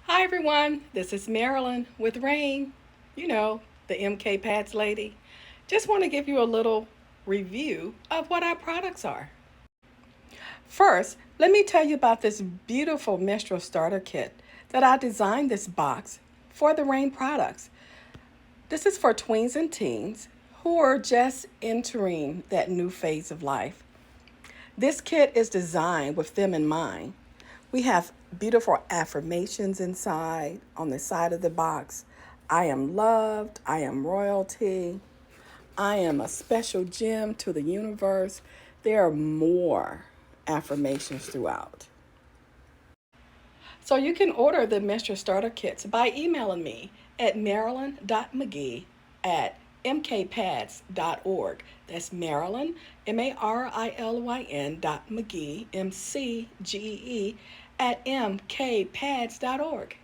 Hi everyone, this is Marilyn with Rain, the MK Pads lady. Just want to give you a little review of what our products are. First, let me tell you about this beautiful menstrual starter kit that I designed this box for the Rain products. This is for tweens and teens who are just entering that new phase of life. This kit is designed with them in mind. We have beautiful affirmations inside on the side of the box. I am loved. I am royalty. I am a special gem to the universe. There are more affirmations throughout. So you can order the menstrual starter kits by emailing me at marilyn.mcgee at mkpads.org. That's Marilyn, Marilyn.mcgee, MCGEE, at mkpads.org.